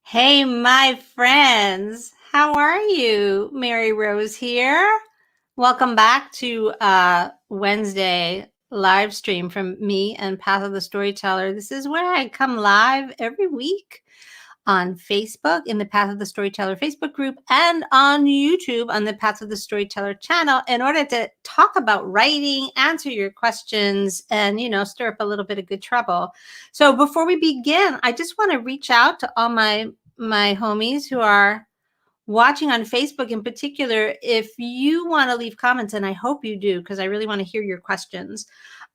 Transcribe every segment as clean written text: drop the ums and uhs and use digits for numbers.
Hey, my friends. How are you? Mary Rose here. Welcome back to Wednesday live stream from me and Path of the Storyteller. This is where I come live every week on Facebook in the Path of the Storyteller Facebook group and on YouTube on the Path of the Storyteller channel in order to talk about writing, answer your questions, and, stir up a little bit of good trouble. So before we begin, I just want to reach out to all my homies who are watching on Facebook in particular. If you want to leave comments, and I hope you do, because I really want to hear your questions,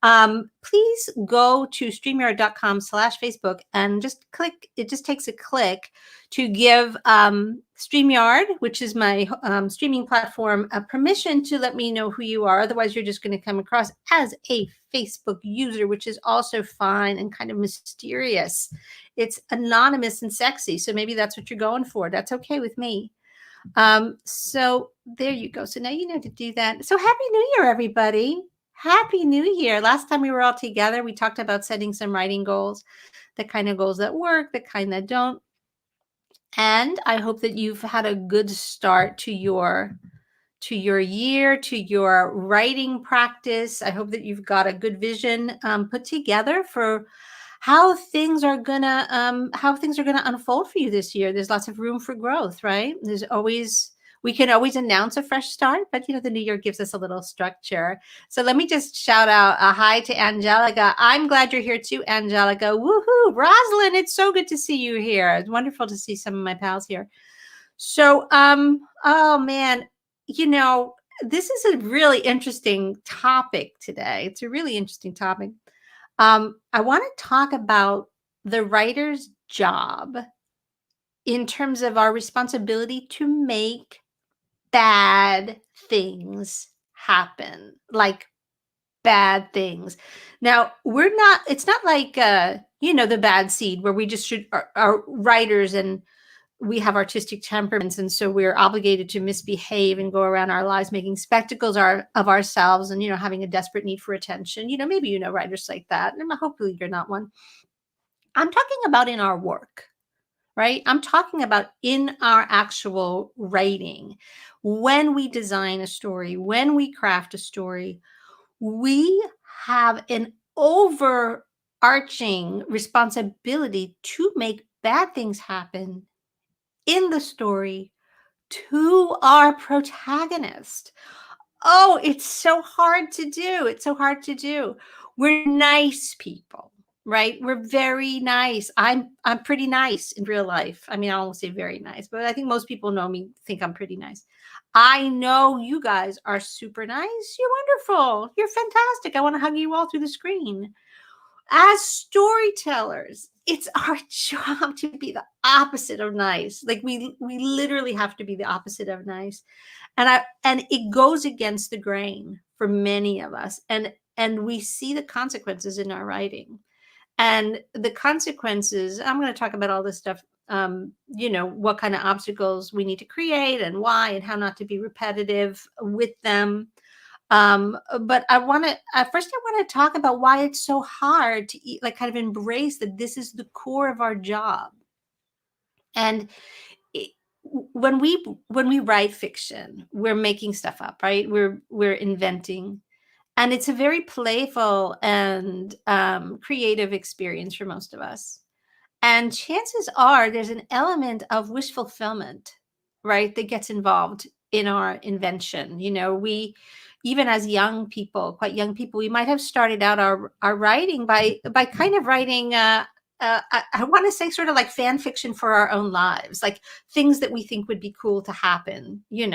please go to StreamYard.com/Facebook and just click. It just takes a click to give StreamYard, which is my streaming platform, a permission to let me know who you are. Otherwise, you're just going to come across as a Facebook user, which is also fine and kind of mysterious. It's anonymous and sexy. So maybe that's what you're going for. That's okay with me. So there you go. So now you know to do that. So Happy New Year, everybody. Happy New Year. Last time we were all together, we talked about setting some writing goals, the kind of goals that work, the kind that don't. And I hope that you've had a good start to your year, to your writing practice. I hope that you've got a good vision put together for how things are gonna unfold for you this year. There's lots of room for growth, right? We can always announce a fresh start, but the new year gives us a little structure. So let me just shout out a hi to Angelica. I'm glad you're here too, Angelica. Woohoo! Rosalind, it's so good to see you here. It's wonderful to see some of my pals here. So, oh man, this is a really interesting topic today. It's a really interesting topic. I want to talk about the writer's job in terms of our responsibility to make bad things happen, like bad things. Now, it's not like, the bad seed where we just are writers and we have artistic temperaments, and so we're obligated to misbehave and go around our lives making spectacles of ourselves and having a desperate need for attention. Maybe writers like that, and hopefully you're not one. I'm talking about in our work, right? I'm talking about in our actual writing. When we design a story, when we craft a story, we have an overarching responsibility to make bad things happen in the story to our protagonist. Oh, it's so hard to do. It's so hard to do. We're nice people, right? We're very nice. I'm pretty nice in real life. I mean, I won't say very nice, but I think most people know me, think I'm pretty nice. I know you guys are super nice. You're wonderful. You're fantastic. I want to hug you all through the screen. As storytellers, it's our job to be the opposite of nice. Like we literally have to be the opposite of nice. And it goes against the grain for many of us. And we see the consequences in our writing. And the consequences, I'm going to talk about all this stuff, what kind of obstacles we need to create and why and how not to be repetitive with them. But first I want to talk about why it's so hard to kind of embrace that this is the core of our job. And when we write fiction, we're making stuff up, right? We're inventing, and it's a very playful and creative experience for most of us. And chances are there's an element of wish fulfillment, right, that gets involved in our invention. We, even as young people, quite young people, we might have started out our writing by kind of writing I want to say sort of like fan fiction for our own lives, like things that we think would be cool to happen. When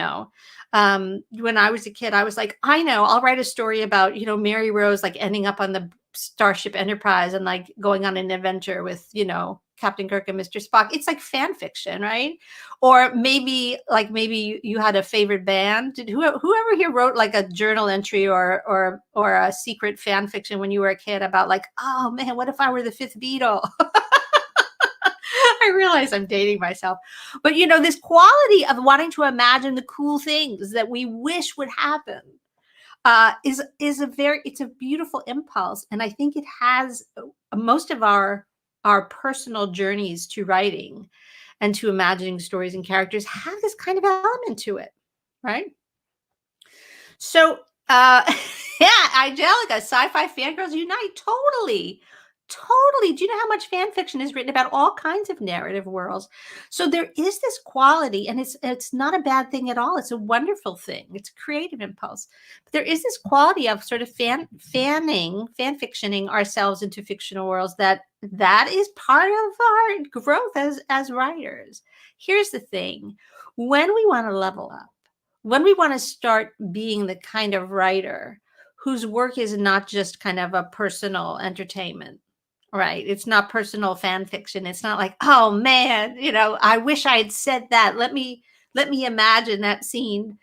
I was a kid, I was like, I know, I'll write a story about, Mary Rose, like ending up on the Starship Enterprise and like going on an adventure with, Captain Kirk and Mr. Spock. It's like fan fiction, right? Or maybe you had a favorite band. Did whoever here wrote like a journal entry or a secret fan fiction when you were a kid about like, oh man, what if I were the fifth Beatle? I realize I'm dating myself, but this quality of wanting to imagine the cool things that we wish would happen is it's a beautiful impulse, and I think it has most of our personal journeys to writing. and to imagining stories and characters have this kind of element to it, right? So, yeah, Angelica, sci-fi fangirls unite. Totally. Totally. Do you know how much fan fiction is written about all kinds of narrative worlds? So there is this quality, and it's not a bad thing at all. It's a wonderful thing. It's a creative impulse. But there is this quality of sort of fan fictioning ourselves into fictional worlds that is part of our growth as writers. Here's the thing. When we want to level up, when we want to start being the kind of writer whose work is not just kind of a personal entertainment, right? It's not personal fan fiction. It's not like, oh man, I wish I had said that. Let me imagine that scene,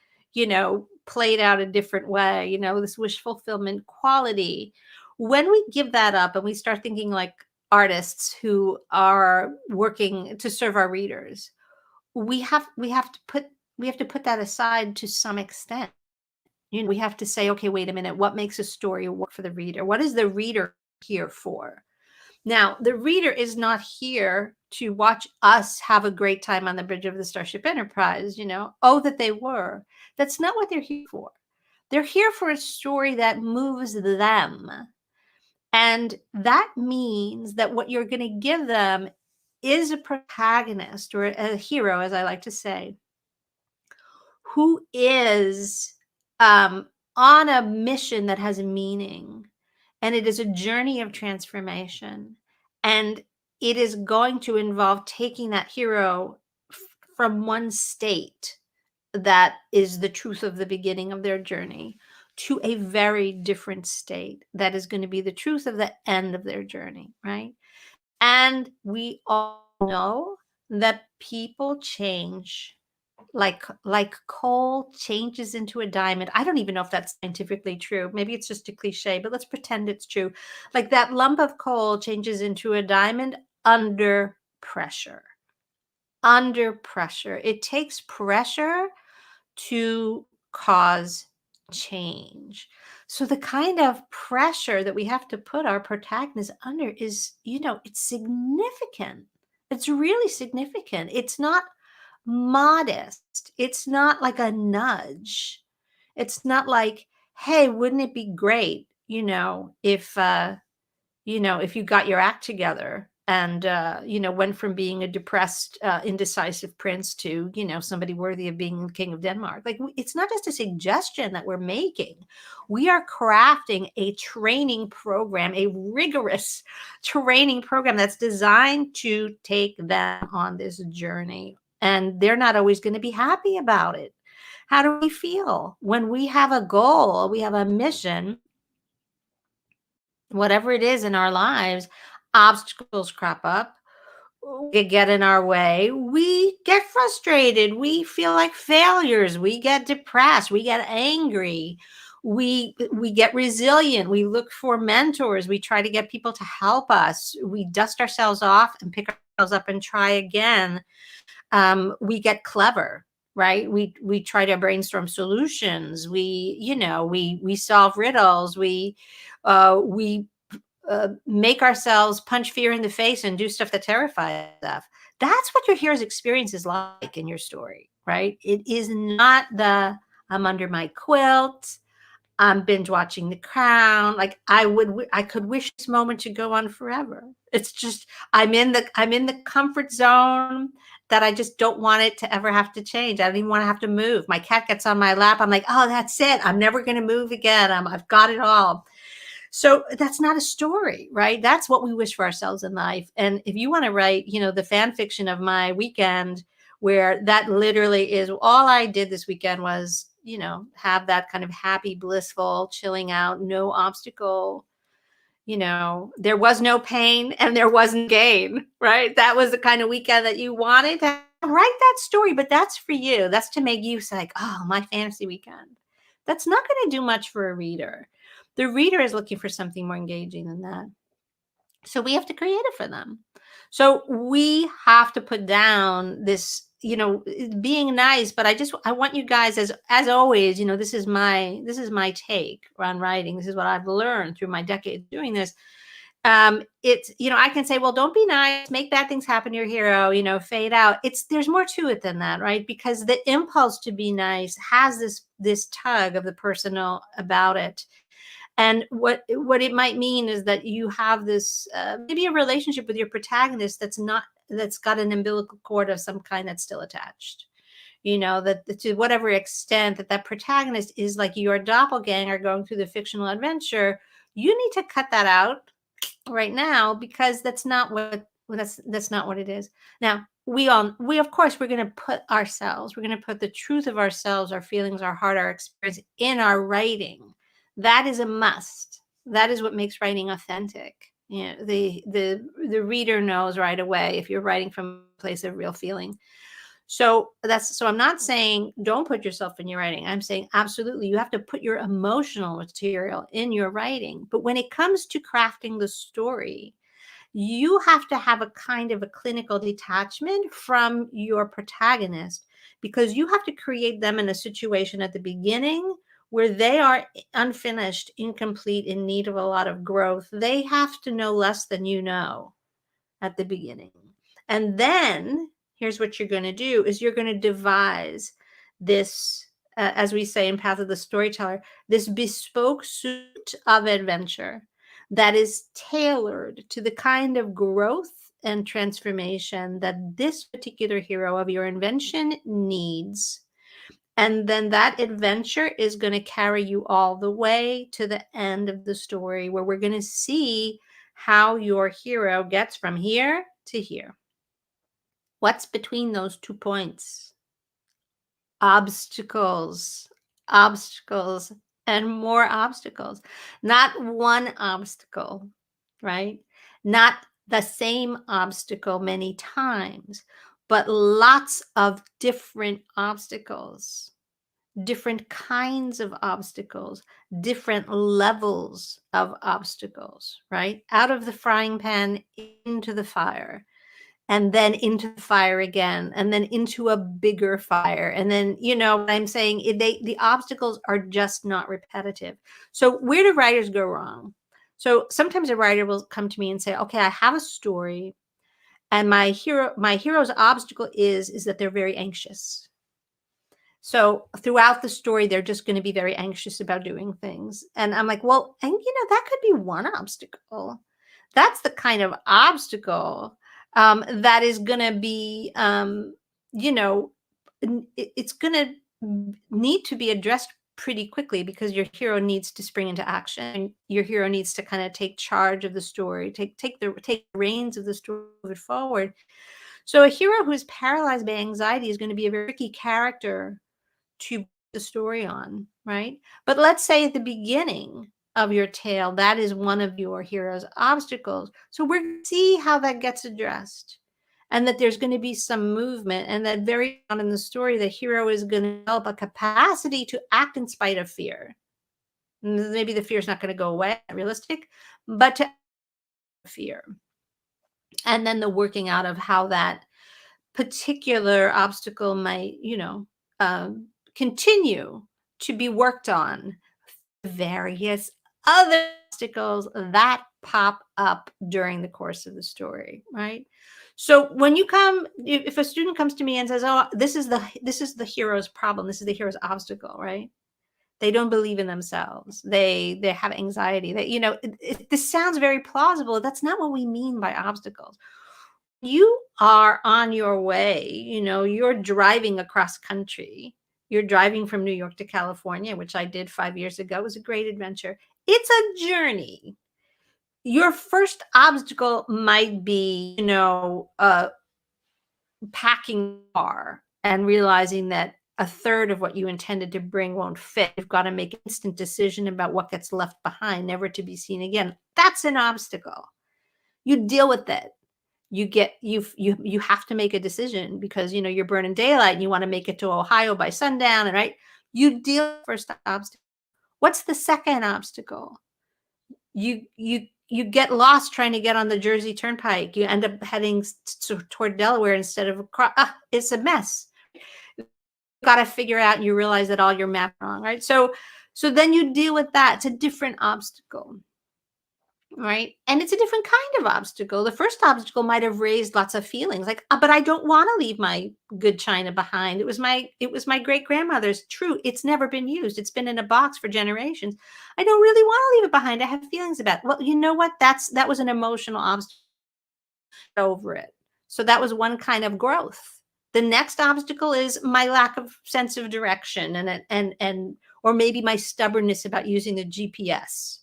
played out a different way, this wish fulfillment quality. When we give that up and we start thinking like artists who are working to serve our readers, we have to put that aside to some extent. We have to say, okay, wait a minute, what makes a story work for the reader? What is the reader here for? Now, the reader is not here to watch us have a great time on the bridge of the Starship Enterprise, Oh, that they were. That's not what they're here for. They're here for a story that moves them. And that means that what you're going to give them is a protagonist, or a hero, as I like to say, who is on a mission that has a meaning, and it is a journey of transformation, and it is going to involve taking that hero from one state that is the truth of the beginning of their journey to a very different state that is going to be the truth of the end of their journey, right? And we all know that people change like coal changes into a diamond. I don't even know if that's scientifically true. Maybe it's just a cliche, but let's pretend it's true. Like that lump of coal changes into a diamond under pressure. Under pressure. It takes pressure to cause change. So the kind of pressure that we have to put our protagonist under is, it's significant. It's really significant. It's not modest. It's not like a nudge. It's not like, hey, wouldn't it be great, if you got your act together and, went from being a depressed, indecisive prince to, somebody worthy of being king of Denmark. Like, it's not just a suggestion that we're making. We are crafting a training program, a rigorous training program that's designed to take them on this journey. And they're not always going to be happy about it. How do we feel when we have a goal, we have a mission, whatever it is in our lives, obstacles crop up, we get in our way, we get frustrated, we feel like failures, we get depressed, we get angry, we get resilient, we look for mentors, we try to get people to help us, we dust ourselves off and pick ourselves up and try again. We get clever, right? We try to brainstorm solutions. We solve riddles. We make ourselves punch fear in the face and do stuff that terrifies us. That's what your hero's experience is like in your story, right? It is not the I'm under my quilt, I'm binge watching The Crown. Like I could wish this moment to go on forever. It's just I'm in the comfort zone that I just don't want it to ever have to change. I don't even want to have to move. My cat gets on my lap. I'm like, oh, that's it. I'm never going to move again. I've got it all. So that's not a story, right? That's what we wish for ourselves in life. And if you want to write, the fan fiction of my weekend, where that literally is all I did this weekend was, have that kind of happy, blissful, chilling out, no obstacle, there was no pain and there wasn't gain, right? That was the kind of weekend that you wanted to write that story, but that's for you. That's to make you say, oh, my fantasy weekend. That's not going to do much for a reader. The reader is looking for something more engaging than that. So we have to create it for them. So we have to put down this, being nice, but I want you guys, as always, this is my take on writing. This is what I've learned through my decades doing this. It's, I can say, well, don't be nice, make bad things happen to your hero, fade out. There's more to it than that, right? Because the impulse to be nice has this tug of the personal about it. And what it might mean is that you have this maybe a relationship with your protagonist that's got an umbilical cord of some kind that's still attached. That to whatever extent that protagonist is like your doppelganger going through the fictional adventure, you need to cut that out right now, because that's not what it is. Now, we of course, we're going to put the truth of ourselves, our feelings, our heart, our experience in our writing. That is a must. That is what makes writing authentic. The reader knows right away if you're writing from a place of real feeling. So I'm not saying don't put yourself in your writing. I'm saying absolutely you have to put your emotional material in your writing. But when it comes to crafting the story, you have to have a kind of a clinical detachment from your protagonist, because you have to create them in a situation at the beginning where they are unfinished, incomplete, in need of a lot of growth. They have to know less than you know at the beginning. And then here's what you're going to do is you're going to devise this, as we say in Path of the Storyteller, this bespoke suit of adventure that is tailored to the kind of growth and transformation that this particular hero of your invention needs. And then that adventure is going to carry you all the way to the end of the story, where we're going to see how your hero gets from here to here. What's between those 2 points? Obstacles, obstacles, and more obstacles. Not one obstacle, right? Not the same obstacle many times, but lots of different obstacles, different kinds of obstacles, different levels of obstacles, right? Out of the frying pan into the fire, and then into the fire again, and then into a bigger fire. And then, what I'm saying, the obstacles are just not repetitive. So where do writers go wrong? So sometimes a writer will come to me and say, okay, I have a story, and my hero's obstacle is that they're very anxious. So throughout the story, they're just going to be very anxious about doing things. And I'm like, well, and that could be one obstacle. That's the kind of obstacle that is going to be, it's going to need to be addressed pretty quickly, because your hero needs to spring into action. Your hero needs to kind of take charge of the story, take the reins of the story, move it forward. So a hero who is paralyzed by anxiety is going to be a very tricky character to put the story on, right? But let's say at the beginning of your tale, that is one of your hero's obstacles. So we're going to see how that gets addressed, and that there's going to be some movement, and that very on in the story, the hero is going to develop a capacity to act in spite of fear. Maybe the fear is not going to go away, realistic, but to fear. And then the working out of how that particular obstacle might, continue to be worked on. Various other obstacles that pop up during the course of the story, right? So when if a student comes to me and says, "Oh, this is the hero's problem. This is the hero's obstacle," right? They don't believe in themselves. They have anxiety. This sounds very plausible. That's not what we mean by obstacles. You are on your way, you're driving across country. You're driving from New York to California, which I did 5 years ago. It was a great adventure. It's a journey. Your first obstacle might be, packing a car and realizing that a third of what you intended to bring won't fit. You've got to make an instant decision about what gets left behind, never to be seen again. That's an obstacle. You deal with it. You have to make a decision, because you're burning daylight and you want to make it to Ohio by sundown, and right, you deal with the first obstacle. What's the second obstacle? You get lost trying to get on the Jersey Turnpike. You end up heading toward Delaware instead of across. It's a mess. You've got to figure out, and you realize that all your maps are wrong, right? So then you deal with that. It's a different obstacle. right? And it's a different kind of obstacle. The first obstacle might have raised lots of feelings like, but I don't want to leave my good china behind. It was my great grandmother's. True, it's never been used. It's been in a box for generations. I don't really want to leave it behind. I have feelings about it. Well, you know what? That was an emotional obstacle over it. So that was one kind of growth. The next obstacle is my lack of sense of direction and or maybe my stubbornness about using the GPS.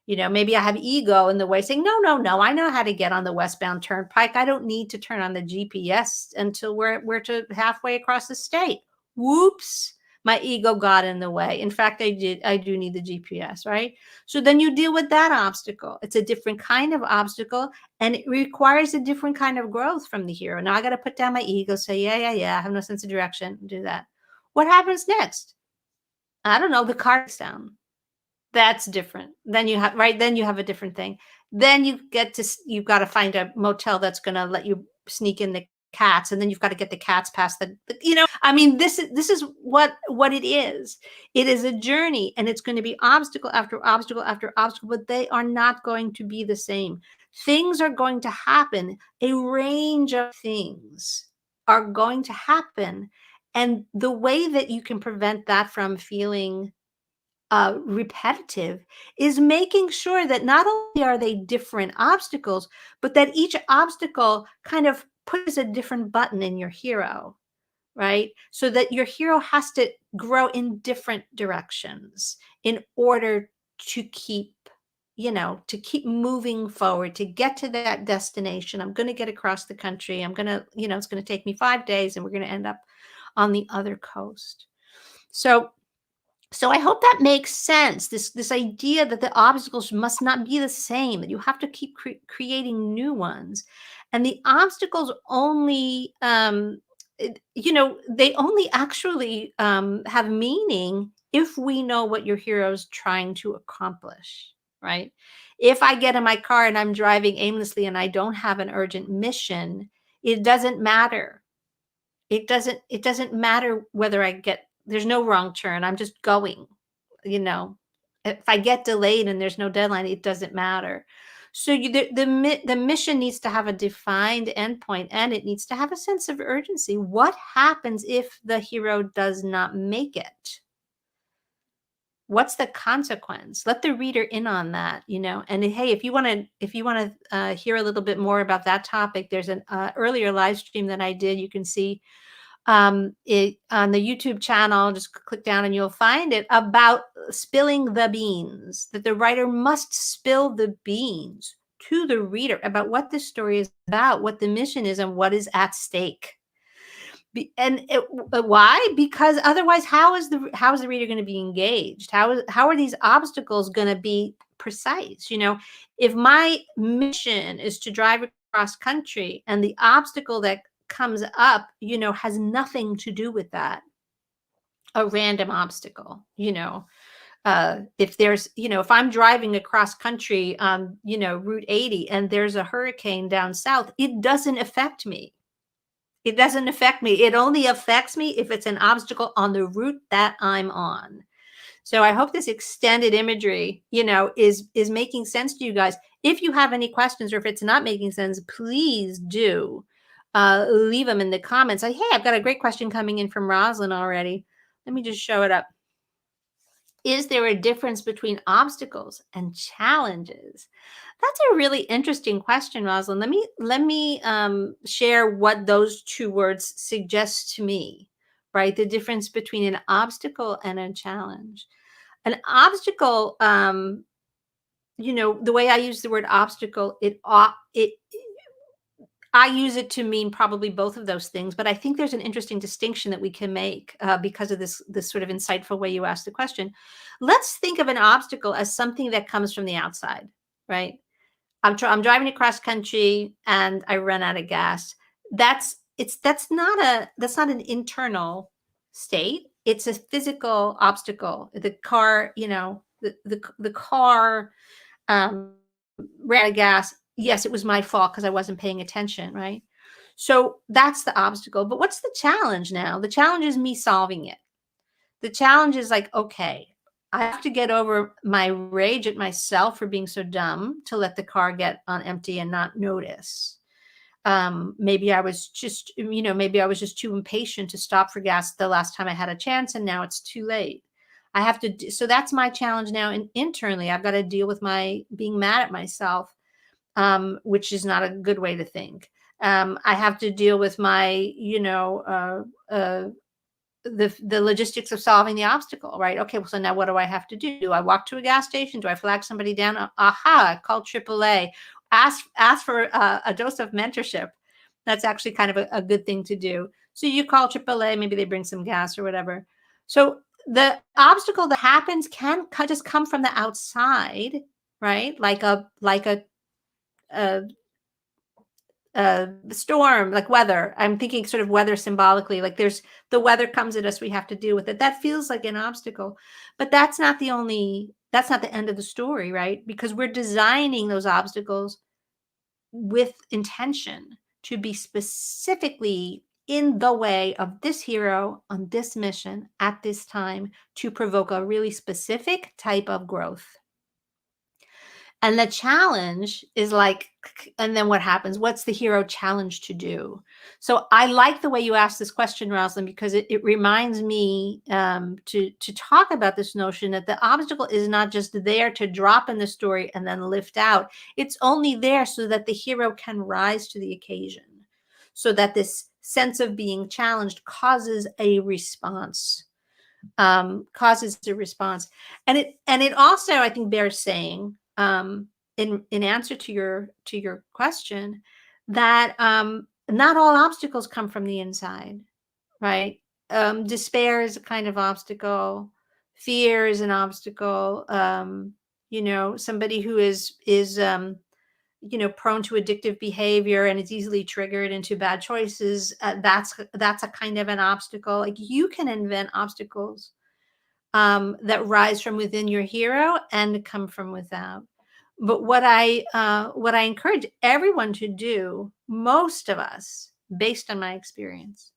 Maybe I have ego in the way saying, no, no, no, I know how to get on the westbound turnpike. I don't need to turn on the GPS until we're to halfway across the state. Whoops. My ego got in the way. In fact, I do need the GPS, right? So then you deal with that obstacle. It's a different kind of obstacle, and it requires a different kind of growth from the hero. Now I got to put down my ego, say, yeah, yeah, yeah, I have no sense of direction, do that. What happens next? I don't know. The car breaks down. That's different. Then you have, right? Then you have a different thing. Then you've got to find a motel that's going to let you sneak in the cats, and then you've got to get the cats past I mean, this is what it is. It is a journey, and it's going to be obstacle after obstacle after obstacle, but they are not going to be the same. Things are going to happen. A range of things are going to happen, and the way that you can prevent that from feeling repetitive is making sure that not only are they different obstacles, but that each obstacle kind of pushes a different button in your hero, right? So that your hero has to grow in different directions in order to keep moving forward, to get to that destination. I'm going to get across the country. It's going to take me 5 days and we're going to end up on the other coast. So I hope that makes sense. This idea that the obstacles must not be the same, that you have to keep creating new ones, and the obstacles only, they only actually have meaning if we know what your hero's trying to accomplish, right? If I get in my car and I'm driving aimlessly and I don't have an urgent mission, it doesn't matter. It doesn't matter whether there's no wrong turn. I'm just going, you know. If I get delayed and there's no deadline, it doesn't matter. So the mission needs to have a defined endpoint, and it needs to have a sense of urgency. What happens if the hero does not make it? What's the consequence? Let the reader in on that, And hey, if you want to hear a little bit more about that topic, there's an earlier live stream that I did. You can see it on the YouTube channel. Just click down and you'll find it, about spilling the beans, that the writer must spill the beans to the reader about what this story is about, what the mission is, and what is at stake. Why? Because otherwise, how is the reader going to be engaged? How are these obstacles going to be precise? If my mission is to drive across country and the obstacle that comes up, has nothing to do with that, a random obstacle, if I'm driving across country on, Route 80 and there's a hurricane down south, it doesn't affect me. It doesn't affect me. It only affects me if it's an obstacle on the route that I'm on. So I hope this extended imagery, is making sense to you guys. If you have any questions, or if it's not making sense, please do leave them in the comments. Hey, I've got a great question coming in from Rosalind already. Let me just show it up. Is there a difference between obstacles and challenges? That's a really interesting question, Rosalind. Let me share what those two words suggest to me, right? The difference between an obstacle and a challenge. An obstacle, the way I use the word obstacle, I use it to mean probably both of those things, but I think there's an interesting distinction that we can make because of this sort of insightful way you asked the question. Let's think of an obstacle as something that comes from the outside, right? I'm driving across country and I run out of gas. That's not an internal state. It's a physical obstacle. The car, the car ran out of gas. Yes, it was my fault because I wasn't paying attention, right? So that's the obstacle. But what's the challenge now? The challenge is me solving it. The challenge is like, okay, I have to get over my rage at myself for being so dumb to let the car get on empty and not notice. Maybe I was just, maybe I was just too impatient to stop for gas the last time I had a chance, and now it's too late. I have to, so that's my challenge now. And internally, I've got to deal with my being mad at myself, which is not a good way to think. I have to deal with my, the logistics of solving the obstacle, right? Okay, well, so now what do I have to do? Do I walk to a gas station? Do I flag somebody down? Aha, call AAA. Ask for a dose of mentorship. That's actually kind of a good thing to do. So you call AAA, maybe they bring some gas or whatever. So the obstacle that happens can just come from the outside, right? Like a storm, like weather. I'm thinking sort of weather symbolically, like the weather comes at us, we have to deal with it. That feels like an obstacle, but that's not the end of the story, right? Because we're designing those obstacles with intention to be specifically in the way of this hero on this mission at this time to provoke a really specific type of growth. And the challenge is like, and then what happens? What's the hero challenged to do? So I like the way you asked this question, Rosalind, because it reminds me to talk about this notion that the obstacle is not just there to drop in the story and then lift out. It's only there so that the hero can rise to the occasion, so that this sense of being challenged causes a response. And it also, I think, bears saying, in answer to your question, that not all obstacles come from the inside, right? Despair is a kind of obstacle. Fear is an obstacle. Somebody who is prone to addictive behavior and is easily triggered into bad choices, that's a kind of an obstacle. Like, you can invent obstacles that rise from within your hero and come from without. But what I encourage everyone to do, most of us, based on my experience,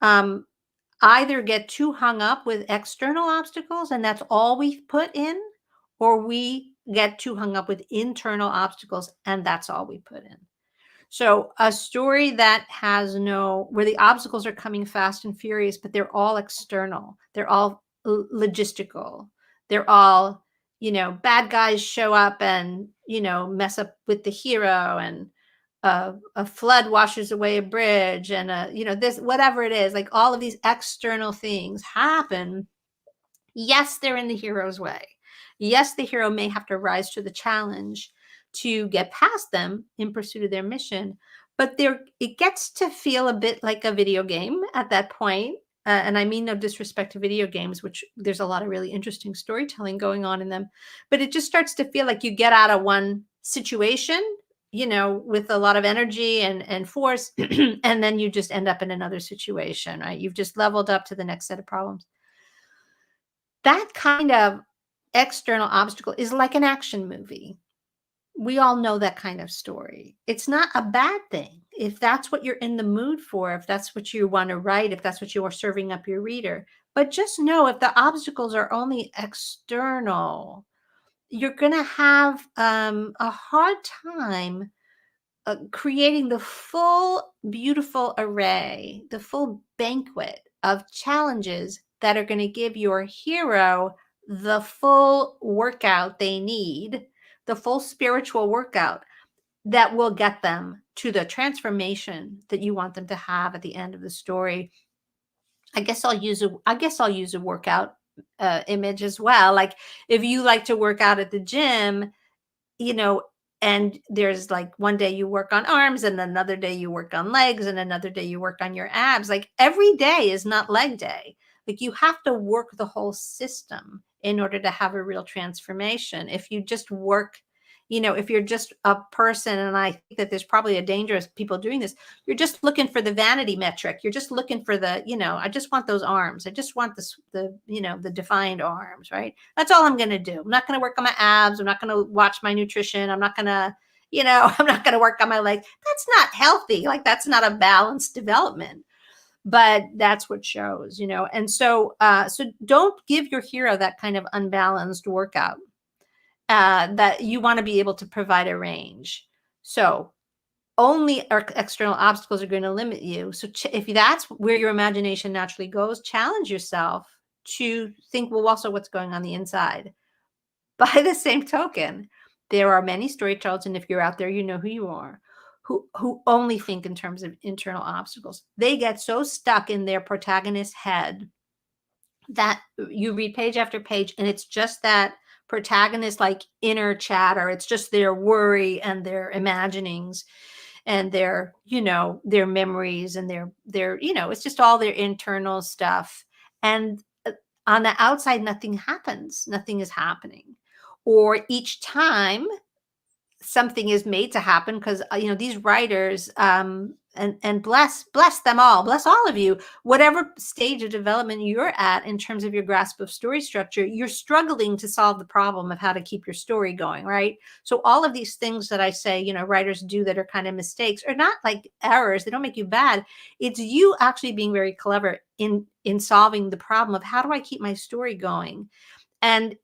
either get too hung up with external obstacles and that's all we put in, or we get too hung up with internal obstacles and that's all we put in. So a story that has where the obstacles are coming fast and furious, but they're all external. They're all logistical. They're all, bad guys show up and, mess up with the hero, and a flood washes away a bridge, and this, whatever it is, like all of these external things happen. Yes, they're in the hero's way. Yes, the hero may have to rise to the challenge to get past them in pursuit of their mission, but it gets to feel a bit like a video game at that point. And I mean no disrespect to video games, which there's a lot of really interesting storytelling going on in them, but it just starts to feel like you get out of one situation, with a lot of energy and force, and then you just end up in another situation, right? You've just leveled up to the next set of problems. That kind of external obstacle is like an action movie. We all know that kind of story. It's not a bad thing. If that's what you're in the mood for, if that's what you want to write, if that's what you are serving up your reader. But just know, if the obstacles are only external, you're going to have a hard time creating the full, beautiful array, the full banquet of challenges that are going to give your hero the full workout they need, the full spiritual workout that will get them to the transformation that you want them to have at the end of the story. I guess I'll use a workout image as well. Like, if you like to work out at the gym, and there's like one day you work on arms, and another day you work on legs, and another day you work on your abs. Like, every day is not leg day. Like, you have to work the whole system in order to have a real transformation. If you just work, if you're just a person, and I think that there's probably a danger of people doing this, you're just looking for the vanity metric. You're just looking for the, I just want those arms. I just want the defined arms, right? That's all I'm going to do. I'm not going to work on my abs. I'm not going to watch my nutrition. I'm not going to, I'm not going to work on my legs. That's not healthy. Like, that's not a balanced development. but that's what shows, And so, so don't give your hero that kind of unbalanced workout. That you want to be able to provide a range. So only external obstacles are going to limit you. So if that's where your imagination naturally goes, challenge yourself to think, well, also what's going on the inside. By the same token, there are many storytellers, and if you're out there, you know who you are, who only think in terms of internal obstacles. They get so stuck in their protagonist's head that you read page after page, and it's just that protagonist like inner chatter. It's just their worry and their imaginings and their memories and their it's just all their internal stuff. And on the outside, nothing happens. Nothing is happening. Or each time something is made to happen, because these writers, and bless them all, bless all of you, whatever stage of development you're at in terms of your grasp of story structure, you're struggling to solve the problem of how to keep your story going, right? So all of these things that I say writers do that are kind of mistakes are not like errors. They don't make you bad. It's you actually being very clever in solving the problem of how do I keep my story going. And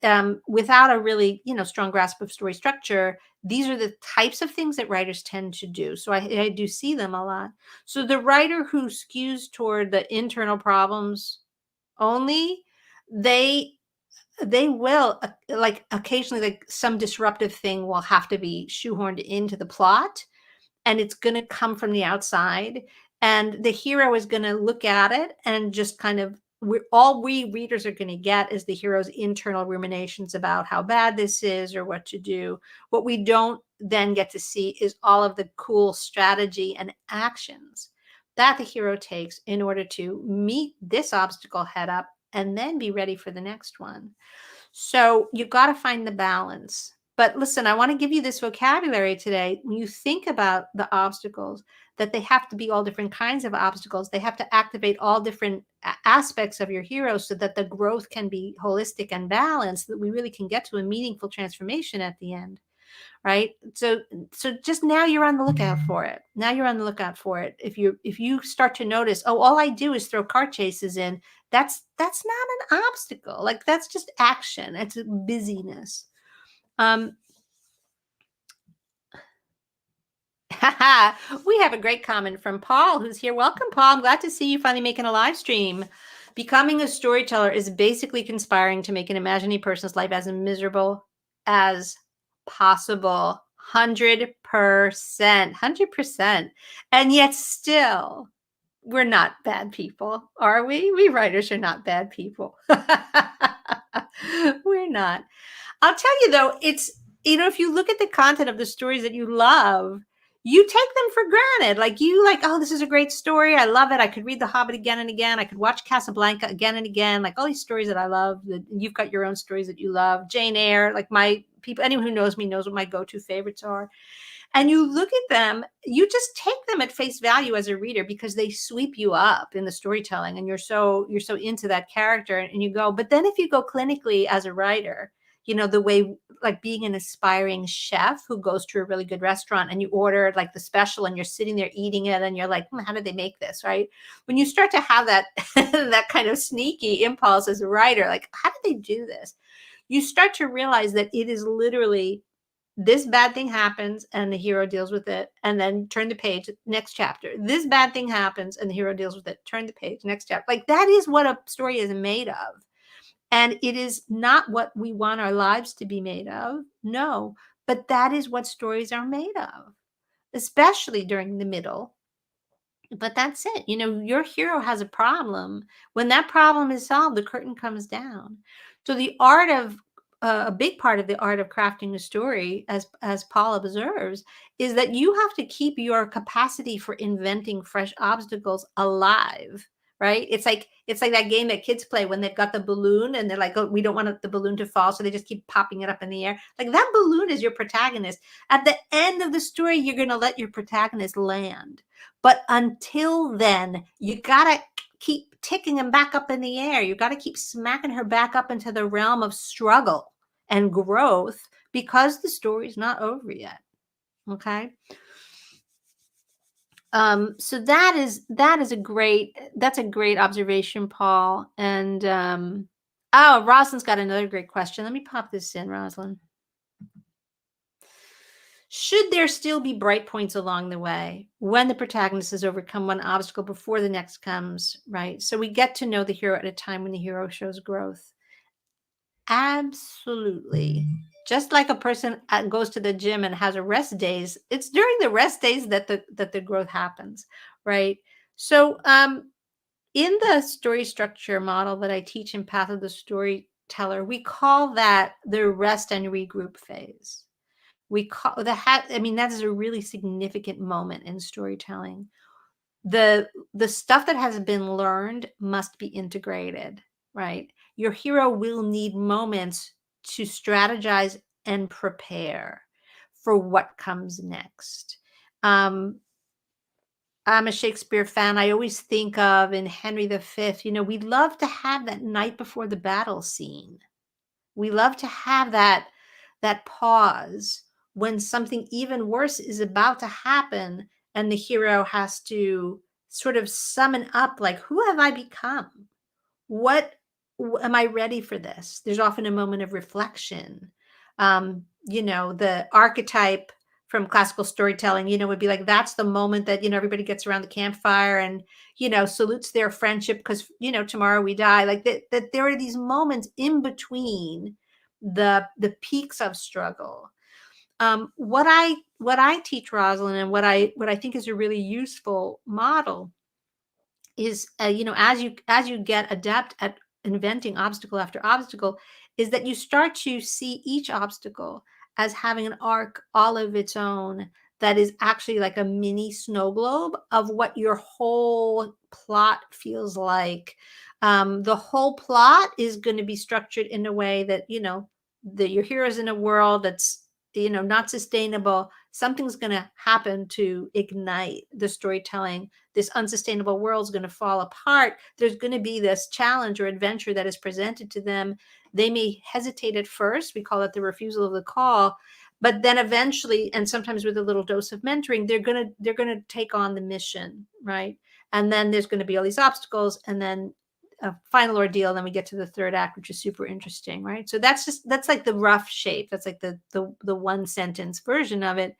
without a really, strong grasp of story structure, these are the types of things that writers tend to do. So I do see them a lot. So the writer who skews toward the internal problems only, they will like occasionally, like some disruptive thing will have to be shoehorned into the plot, and it's going to come from the outside, and the hero is going to look at it and just kind of all we readers are going to get is the hero's internal ruminations about how bad this is or what to do. What we don't then get to see is all of the cool strategy and actions that the hero takes in order to meet this obstacle head up and then be ready for the next one. So you got to find the balance. But listen, I want to give you this vocabulary today. When you think about the obstacles, that they have to be all different kinds of obstacles. They have to activate all different aspects of your hero so that the growth can be holistic and balanced, that we really can get to a meaningful transformation at the end. Right. So just now you're on the lookout for it. Now you're on the lookout for it. If you start to notice, oh, all I do is throw car chases in, that's not an obstacle. Like, that's just action. It's busyness. We have a great comment from Paul, who's here. Welcome, Paul. I'm glad to see you finally making a live stream. Becoming a storyteller is basically conspiring to make an imaginary person's life as miserable as possible. 100%. 100%. And yet still, we're not bad people, are we? We writers are not bad people. We're not. I'll tell you, though, it's, if you look at the content of the stories that you love, you take them for granted. Like, oh, this is a great story. I love it. I could read The Hobbit again and again. I could watch Casablanca again and again. Like, all these stories that I love. You've got your own stories that you love. Jane Eyre, like anyone who knows me knows what my go-to favorites are. And you look at them, you just take them at face value as a reader because they sweep you up in the storytelling, and you're so into that character, and you go. But then if you go clinically as a writer, the way, like being an aspiring chef who goes to a really good restaurant and you order like the special and you're sitting there eating it and you're like, how did they make this, right? When you start to have that that kind of sneaky impulse as a writer, like, how did they do this? You start to realize that it is literally, this bad thing happens and the hero deals with it, and then turn the page, next chapter. This bad thing happens and the hero deals with it, turn the page, next chapter. Like, that is what a story is made of. And it is not what we want our lives to be made of. No, but that is what stories are made of, especially during the middle. But that's it. Your hero has a problem. When that problem is solved, the curtain comes down. So the art of a big part of the art of crafting a story, as Paul observes, is that you have to keep your capacity for inventing fresh obstacles alive. Right? It's like that game that kids play when they've got the balloon and they're like, oh, we don't want the balloon to fall, so they just keep popping it up in the air. Like, that balloon is your protagonist. At the end of the story, you're going to let your protagonist land. But until then, you got to keep ticking them back up in the air. You got to keep smacking her back up into the realm of struggle and growth, because the story's not over yet. Okay. So that's a great observation, Paul. And oh, Rosalyn's got another great question. Let me pop this in, Rosalyn. Should there still be bright points along the way when the protagonist has overcome one obstacle before the next comes, right? So we get to know the hero at a time when the hero shows growth. Absolutely. Just like a person goes to the gym and has a rest days, it's during the rest days that the growth happens, right? So in the story structure model that I teach in Path of the Storyteller, we call that the rest and regroup phase. We call I mean, that is a really significant moment in storytelling. The stuff that has been learned must be integrated, right? Your hero will need moments to strategize and prepare for what comes next. I'm a Shakespeare fan. I always think of in Henry V, we love to have that night before the battle scene. We love to have that pause when something even worse is about to happen and the hero has to sort of summon up, like, who have I become? What am I ready for this? There's often a moment of reflection. The archetype from classical storytelling, would be like, that's the moment that, everybody gets around the campfire and, salutes their friendship because, tomorrow we die. Like that there are these moments in between the peaks of struggle. What I teach, Rosalind, and what I think is a really useful model is, as you get adept at inventing obstacle after obstacle, is that you start to see each obstacle as having an arc all of its own that is actually like a mini snow globe of what your whole plot feels like. The whole plot is going to be structured in a way that, that your hero's in a world that's, not sustainable. Something's going to happen to ignite the storytelling. This unsustainable world is going to fall apart. There's going to be this challenge or adventure that is presented to them. They may hesitate at first. We call it the refusal of the call. But then eventually, and sometimes with a little dose of mentoring, they're gonna take on the mission, right? And then there's going to be all these obstacles, and then a final ordeal. And then we get to the third act, which is super interesting, right? So that's like the rough shape. That's like the one sentence version of it.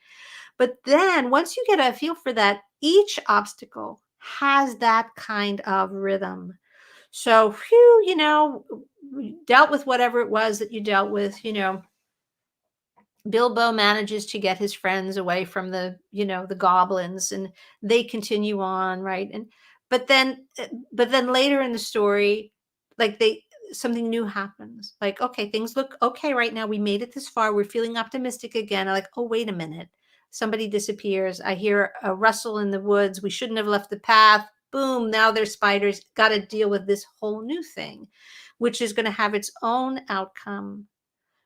But then once you get a feel for that, each obstacle has that kind of rhythm. So, we dealt with whatever it was that you dealt with, Bilbo manages to get his friends away from the goblins, and they continue on, right? And but then later in the story, like something new happens. Like, okay, things look okay right now. We made it this far. We're feeling optimistic again. Like, oh, wait a minute. Somebody disappears. I hear a rustle in the woods. We shouldn't have left the path. Boom, now there's spiders. Got to deal with this whole new thing, which is going to have its own outcome.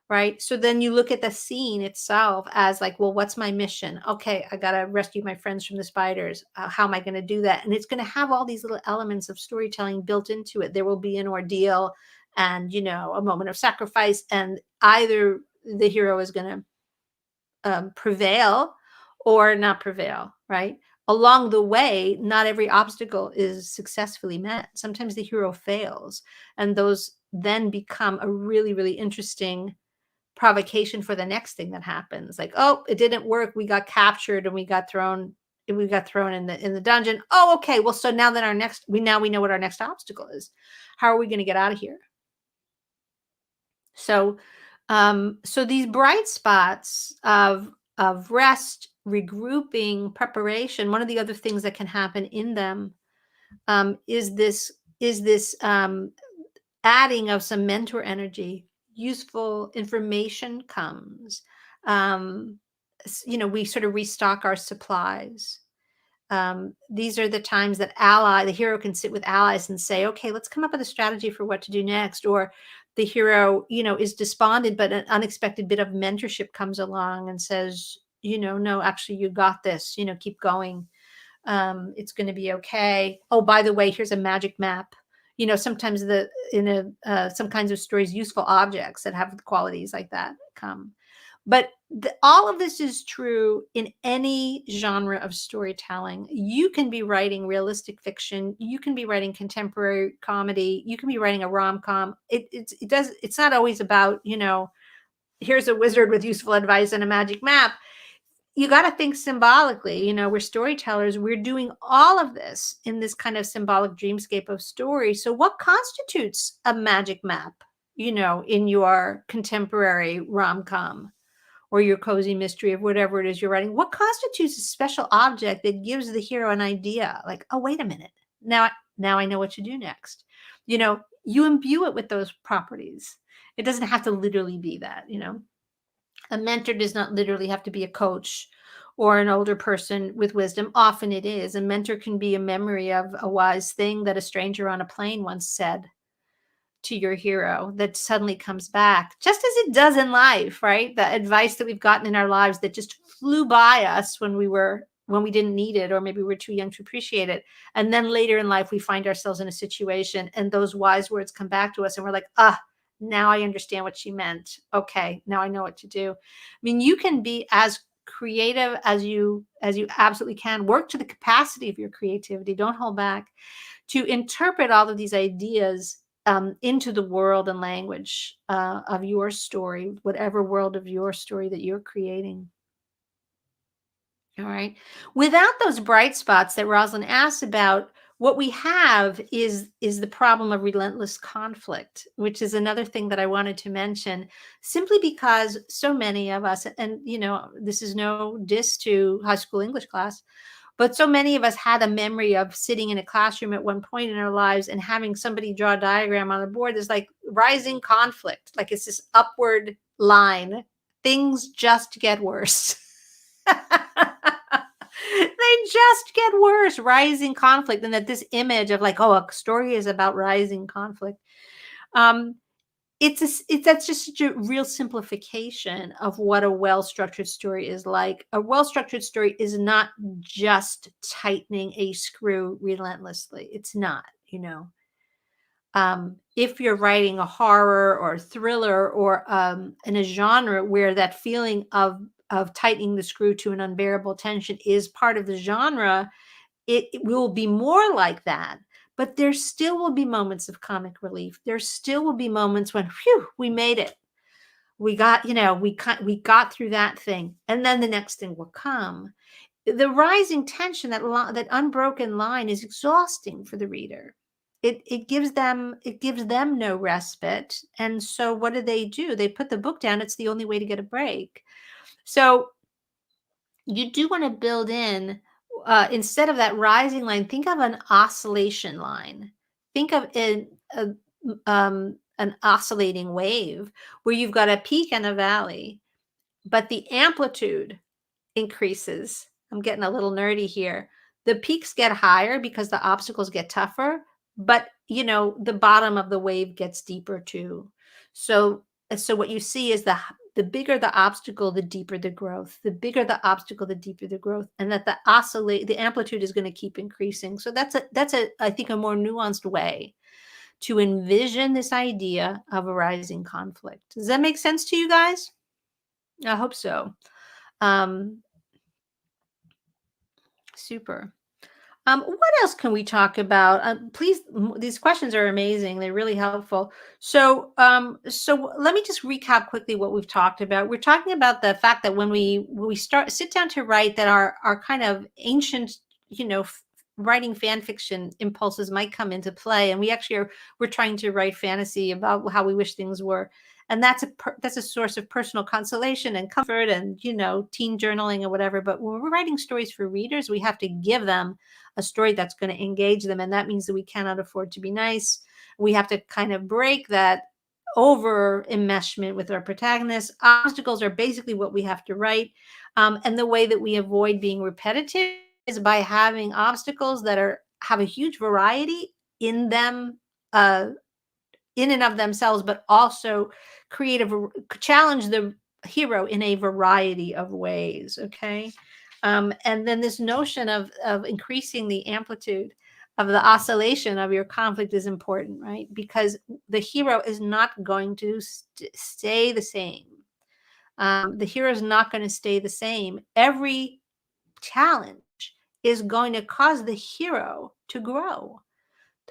Right. So then you look at the scene itself as like, well, what's my mission? Okay, I got to rescue my friends from the spiders. How am I going to do that? And it's going to have all these little elements of storytelling built into it. There will be an ordeal and, a moment of sacrifice. And either the hero is going to prevail or not prevail. Right. Along the way, not every obstacle is successfully met. Sometimes the hero fails. And those then become a really, really interesting provocation for the next thing that happens. Like, oh, it didn't work. We got captured and we got thrown in the dungeon. Oh, okay. Well, so now that we know what our next obstacle is. How are we going to get out of here? So these bright spots of rest, regrouping, preparation, one of the other things that can happen in them is this adding of some mentor energy. Useful information comes. We sort of restock our supplies. These are the times that the hero can sit with allies and say, okay, let's come up with a strategy for what to do next. Or the hero, is despondent, but an unexpected bit of mentorship comes along and says, no, actually, you got this, keep going. It's going to be okay. Oh, by the way, here's a magic map. Sometimes some kinds of stories, useful objects that have qualities like that come. But all of this is true in any genre of storytelling. You can be writing realistic fiction. You can be writing contemporary comedy. You can be writing a rom-com. It's not always about, here's a wizard with useful advice and a magic map. You got to think symbolically. We're storytellers. We're doing all of this in this kind of symbolic dreamscape of story. So what constitutes a magic map, in your contemporary rom-com or your cozy mystery of whatever it is you're writing? What constitutes a special object that gives the hero an idea? Like, oh, wait a minute. Now I know what to do next. You imbue it with those properties. It doesn't have to literally be that. A mentor does not literally have to be a coach or an older person with wisdom. Often it is. A mentor can be a memory of a wise thing that a stranger on a plane once said to your hero that suddenly comes back, just as it does in life, right? The advice that we've gotten in our lives that just flew by us when we didn't need it, or maybe we're too young to appreciate it. And then later in life, we find ourselves in a situation and those wise words come back to us and we're like, now I understand what she meant. Okay, now I know what to do. I mean, you can be as creative as you absolutely can. Work to the capacity of your creativity. Don't hold back to interpret all of these ideas into the world and language of your story, whatever world of your story that you're creating. All right. Without those bright spots that Rosalind asked about, what we have is the problem of relentless conflict, which is another thing that I wanted to mention, simply because so many of us, and this is no diss to high school English class, but so many of us had a memory of sitting in a classroom at one point in our lives and having somebody draw a diagram on the board that's like rising conflict, like it's this upward line. Things just get worse. They just get worse, rising conflict. And that this image of like, oh, a story is about rising conflict. That's just such a real simplification of what a well-structured story is like. A well-structured story is not just tightening a screw relentlessly. It's not, if you're writing a horror or a thriller or in a genre where that feeling of tightening the screw to an unbearable tension is part of the genre, it will be more like that. But there still will be moments of comic relief. There still will be moments when, phew, we made it. We got, we got through that thing. And then the next thing will come. The rising tension, that unbroken line, is exhausting for the reader. It gives them no respite. And so what do? They put the book down. It's the only way to get a break. So you do want to build in, instead of that rising line, think of an oscillation line. Think of an oscillating wave where you've got a peak and a valley, but the amplitude increases. I'm getting a little nerdy here. The peaks get higher because the obstacles get tougher, but the bottom of the wave gets deeper too. So what you see is the bigger the obstacle, the deeper the growth. The bigger the obstacle, the deeper the growth, and that the amplitude is going to keep increasing. So that's I think a more nuanced way to envision this idea of a rising conflict. Does that make sense to you guys? I hope so. Super. What else can we talk about? Please, these questions are amazing. They're really helpful. So let me just recap quickly what we've talked about. We're talking about the fact that when we sit down to write, that our kind of ancient, writing fan fiction impulses might come into play, and we're trying to write fantasy about how we wish things were. And that's a source of personal consolation and comfort and, teen journaling or whatever. But when we're writing stories for readers, we have to give them a story that's going to engage them. And that means that we cannot afford to be nice. We have to kind of break that over enmeshment with our protagonists. Obstacles are basically what we have to write. And the way that we avoid being repetitive is by having obstacles that have a huge variety in them, in and of themselves, but also challenge the hero in a variety of ways. Okay. And then this notion of increasing the amplitude of the oscillation of your conflict is important, right? Because the hero is not going to stay the same. The hero is not going to stay the same. Every challenge is going to cause the hero to grow.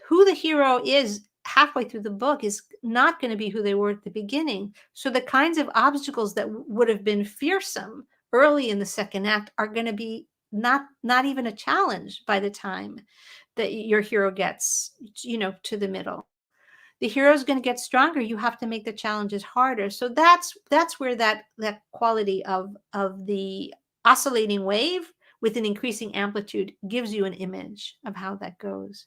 Who the hero is halfway through the book is not going to be who they were at the beginning. So the kinds of obstacles that would have been fearsome early in the second act are going to be not even a challenge by the time that your hero gets, to the middle. The hero is going to get stronger. You have to make the challenges harder. So that's where that quality of the oscillating wave with an increasing amplitude gives you an image of how that goes.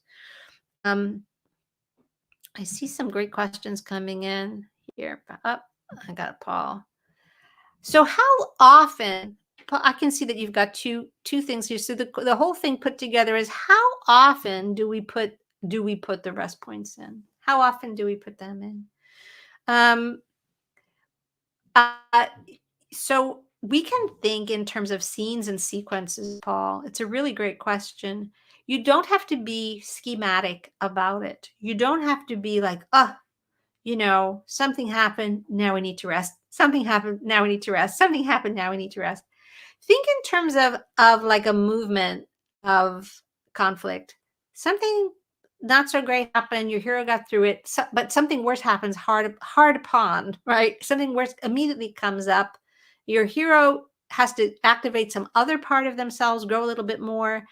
I see some great questions coming in here. I got it, Paul. So how often, Paul, I can see that you've got two things here. So the whole thing put together is, how often do we put the rest points in? How often do we put them in? So we can think in terms of scenes and sequences, Paul. It's a really great question. You don't have to be schematic about it. You don't have to be like, something happened, now we need to rest. Something happened, now we need to rest. Something happened, now we need to rest. Think in terms of like a movement of conflict. Something not so great happened, your hero got through it, but something worse happens hard upon, right? Something worse immediately comes up. Your hero has to activate some other part of themselves, grow a little bit more,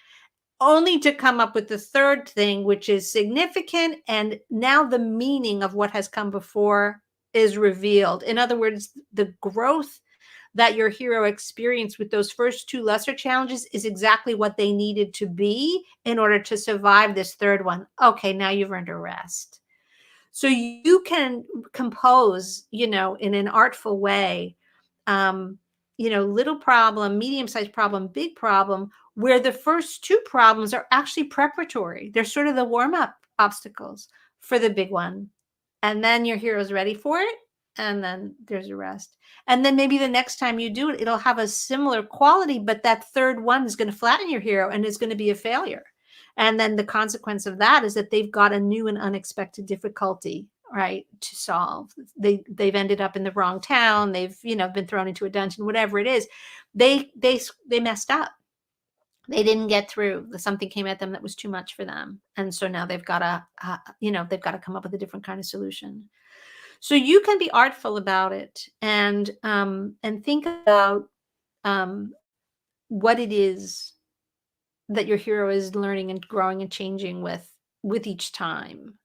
only to come up with the third thing, which is significant. And now the meaning of what has come before is revealed. In other words, the growth that your hero experienced with those first two lesser challenges is exactly what they needed to be in order to survive this third one. Okay, now you've earned a rest. So you can compose, in an artful way, little problem, medium-sized problem, big problem, where the first two problems are actually preparatory. They're sort of the warm-up obstacles for the big one. And then your hero's ready for it. And then there's a rest. And then maybe the next time you do it, it'll have a similar quality, but that third one is going to flatten your hero and is going to be a failure. And then the consequence of that is that they've got a new and unexpected difficulty, right, to solve. They've ended up in the wrong town. They've, been thrown into a dungeon, whatever it is. They messed up. They didn't get through. Something came at them that was too much for them. And so now they've got to, come up with a different kind of solution. So you can be artful about it and think about what it is that your hero is learning and growing and changing with each time.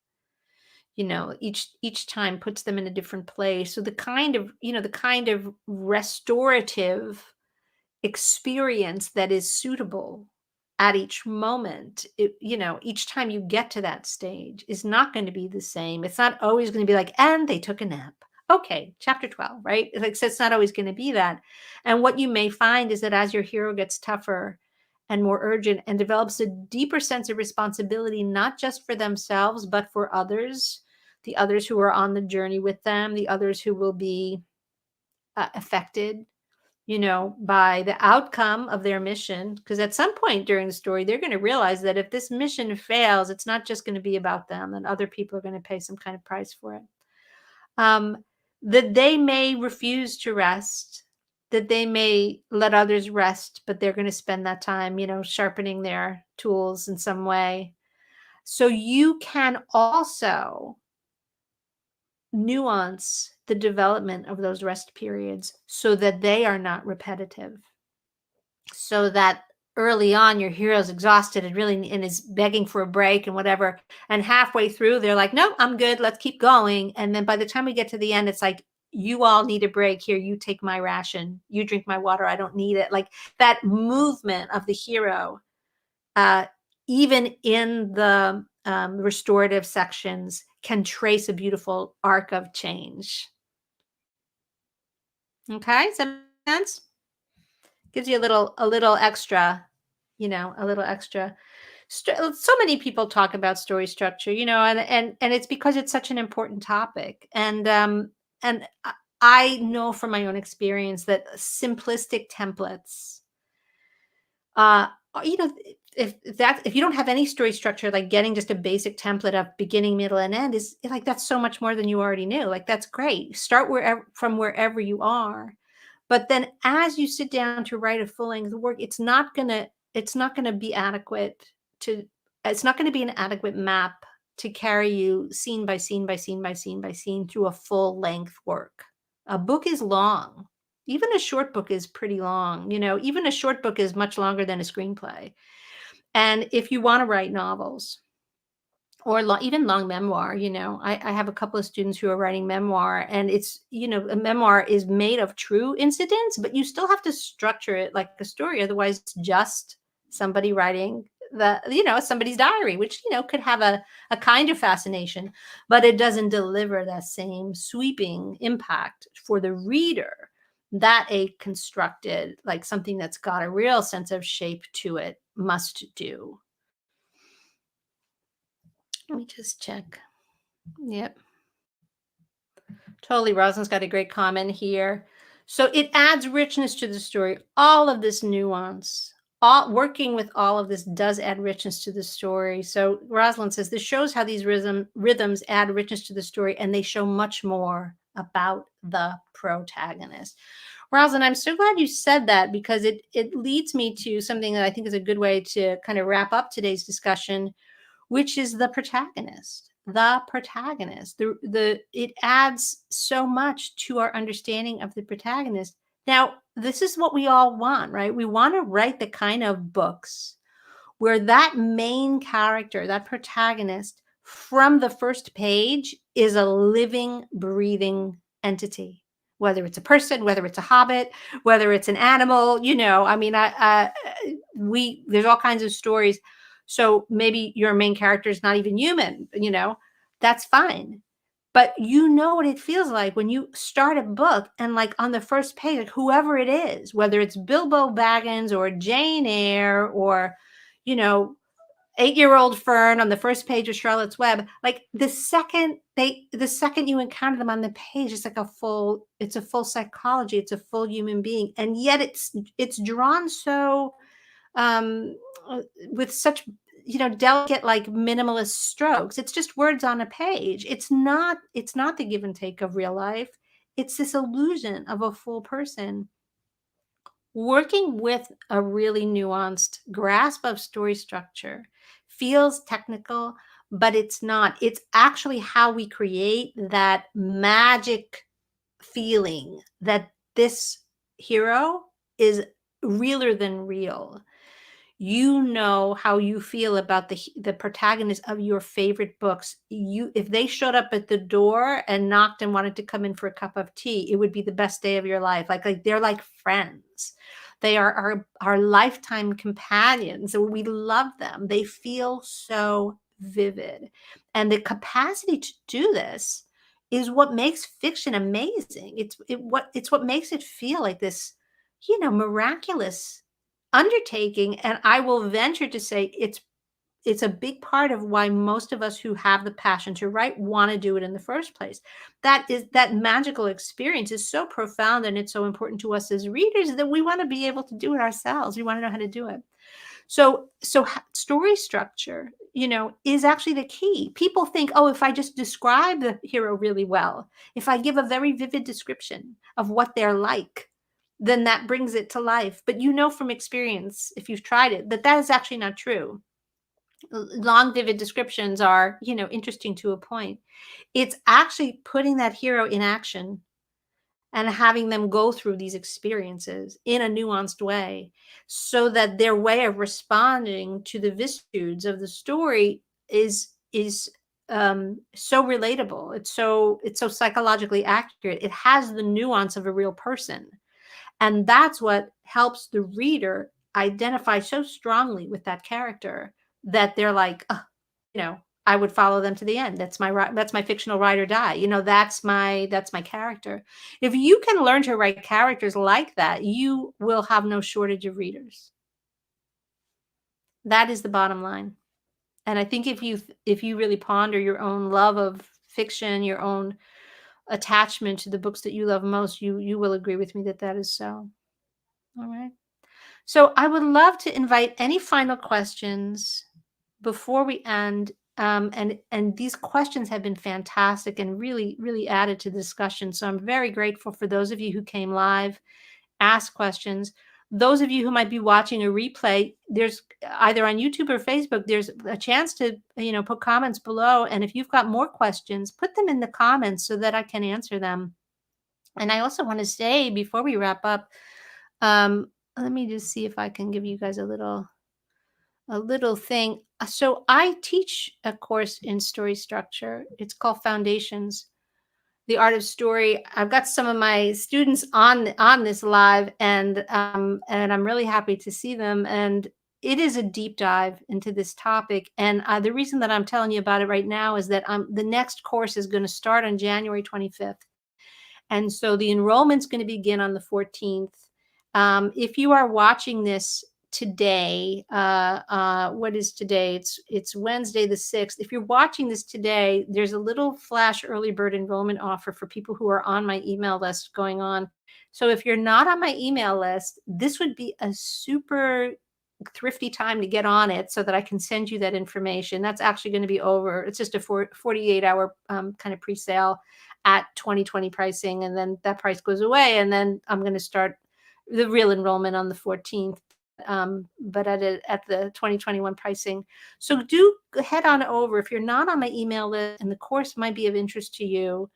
Each time puts them in a different place. So the kind of restorative experience that is suitable at each moment, each time you get to that stage is not going to be the same. It's not always going to be like, and they took a nap. Okay, chapter 12, right? Like, so it's not always going to be that. And what you may find is that as your hero gets tougher and more urgent and develops a deeper sense of responsibility, not just for themselves, but for others, the others who are on the journey with them, the others who will be affected, by the outcome of their mission. Because at some point during the story, they're going to realize that if this mission fails, it's not just going to be about them, and other people are going to pay some kind of price for it. That they may refuse to rest, that they may let others rest, but they're going to spend that time, sharpening their tools in some way. So you can also nuance the development of those rest periods so that they are not repetitive. So that early on your hero's exhausted and is begging for a break and whatever. And halfway through, they're like, no, I'm good. Let's keep going. And then by the time we get to the end, it's like, you all need a break here. You take my ration. You drink my water. I don't need it. Like that movement of the hero, even in the restorative sections, can trace a beautiful arc of change. Okay, does that make sense? Gives you a little extra, a little extra. So many people talk about story structure, and it's because it's such an important topic. And I know from my own experience that simplistic templates, if you don't have any story structure, like getting just a basic template of beginning, middle, and end is like, that's so much more than you already knew. Like, that's great. Start from wherever you are. But then as you sit down to write a full-length work, it's not gonna be adequate to it's not gonna be an adequate map to carry you scene by scene by scene by scene by scene through a full-length work. A book is long. Even a short book is pretty long, even a short book is much longer than a screenplay. And if you wanna write novels or even long memoir, I have a couple of students who are writing memoir, and a memoir is made of true incidents, but you still have to structure it like a story. Otherwise, it's just somebody writing somebody's diary, which, could have a kind of fascination, but it doesn't deliver that same sweeping impact for the reader that a constructed, like something that's got a real sense of shape to it, must do. Let me just check. Yep. Totally. Rosalind's got a great comment here. So it adds richness to the story. All of this nuance, working with all of this does add richness to the story. So Rosalind says this shows how these rhythms add richness to the story, and they show much more about the protagonist. Rosalind, I'm so glad you said that, because it leads me to something that I think is a good way to kind of wrap up today's discussion, which is the protagonist. The protagonist. It adds so much to our understanding of the protagonist. Now, this is what we all want, right? We want to write the kind of books where that main character, that protagonist, from the first page is a living, breathing entity. Whether it's a person, whether it's a hobbit, whether it's an animal, I mean, there's all kinds of stories. So maybe your main character is not even human, that's fine. But you know what it feels like when you start a book and, like, on the first page, like, whoever it is, whether it's Bilbo Baggins or Jane Eyre or, you know, 8-year-old Fern on the first page of Charlotte's Web, like the second you encounter them on the page, it's like it's a full psychology, it's a full human being. And yet it's drawn so um with such delicate, like, minimalist strokes. It's just words on a page. It's not the give and take of real life. It's this illusion of a full person working with a really nuanced grasp of story structure. Feels technical, but it's not. It's actually how we create that magic feeling that this hero is realer than real. How you feel about the protagonist of your favorite books. If they showed up at the door and knocked and wanted to come in for a cup of tea, it would be the best day of your life. Like they're like friends. They are our lifetime companions. And we love them. They feel so vivid. And the capacity to do this is what makes fiction amazing. It's what makes it feel like this, miraculous undertaking. And I will venture to say it's a big part of why most of us who have the passion to write want to do it in the first place. That magical experience is so profound, and it's so important to us as readers that we want to be able to do it ourselves. We want to know how to do it. So story structure, is actually the key. People think, oh, if I just describe the hero really well, if I give a very vivid description of what they're like, then that brings it to life. But from experience, if you've tried it, that is actually not true. Long, vivid descriptions are, interesting to a point. It's actually putting that hero in action and having them go through these experiences in a nuanced way, so that their way of responding to the vicissitudes of the story is so relatable. It's so psychologically accurate. It has the nuance of a real person. And that's what helps the reader identify so strongly with that character that they're like, "Ugh, I would follow them to the end. That's my fictional ride or die. That's my character." If you can learn to write characters like that, you will have no shortage of readers. That is the bottom line. And I think if you really ponder your own love of fiction, your own attachment to the books that you love most, you will agree with me that that is so. All right. So I would love to invite any final questions before we end. And these questions have been fantastic and really, really added to the discussion. So I'm very grateful for those of you who came live, asked questions. Those of you who might be watching a replay, there's either on YouTube or Facebook, there's a chance to, put comments below. And if you've got more questions, put them in the comments so that I can answer them. And I also want to say before we wrap up, let me just see if I can give you guys a little thing. So I teach a course in story structure. It's called Foundations, the Art of Story. I've got some of my students on this live, and I'm really happy to see them. And it is a deep dive into this topic. And the reason that I'm telling you about it right now is that the next course is going to start on January 25th. And so the enrollment's going to begin on the 14th. If you are watching this today, what is today? It's Wednesday the 6th. If you're watching this today, there's a little flash early bird enrollment offer for people who are on my email list going on. So if you're not on my email list, this would be a super thrifty time to get on it so that I can send you that information. That's actually going to be over. It's just a 48-hour kind of pre-sale at 2020 pricing, and then that price goes away, and then I'm going to start the real enrollment on the 14th, but at the 2021 pricing. So do head on over. If you're not on my email list and the course might be of interest to you,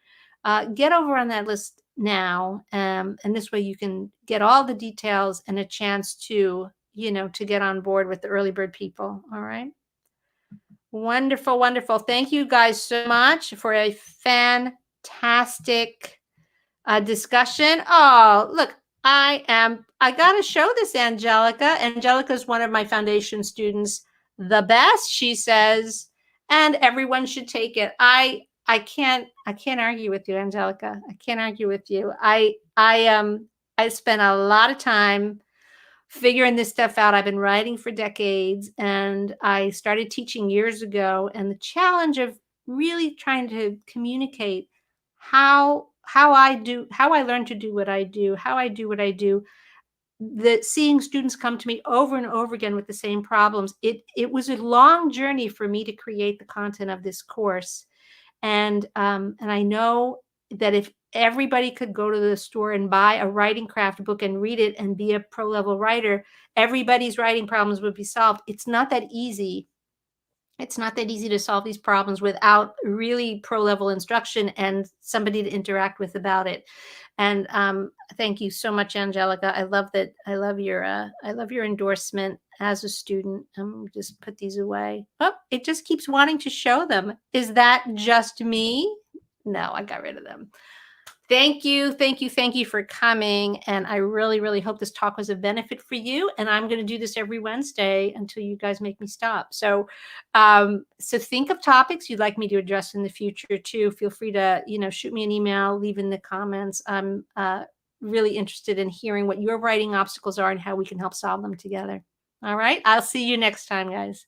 get over on that list now, and this way you can get all the details and a chance to to get on board with the early bird people. All right. Wonderful, wonderful. Thank you guys so much for a fantastic discussion. Oh, look, I got to show this, Angelica. Angelica is one of my foundation students. The best, she says, and everyone should take it. I can't argue with you, Angelica. I can't argue with you. I spent a lot of time figuring this stuff out. I've been writing for decades, and I started teaching years ago. And the challenge of really trying to communicate how I learn to do what I do, how I do what I do, that seeing students come to me over and over again with the same problems. It was a long journey for me to create the content of this course. And I know that if everybody could go to the store and buy a writing craft book and read it and be a pro level writer, everybody's writing problems would be solved. It's not that easy. It's not that easy to solve these problems without really pro level instruction and somebody to interact with about it. And thank you so much, Angelica. I love that. I love your endorsement as a student. Just put these away. Oh, it just keeps wanting to show them. Is that just me? No, I got rid of them. Thank you for coming. And I really, really hope this talk was a benefit for you. And I'm going to do this every Wednesday until you guys make me stop. So, so think of topics you'd like me to address in the future too. Feel free to, shoot me an email, leave in the comments. I'm really interested in hearing what your writing obstacles are and how we can help solve them together. All right. I'll see you next time, guys.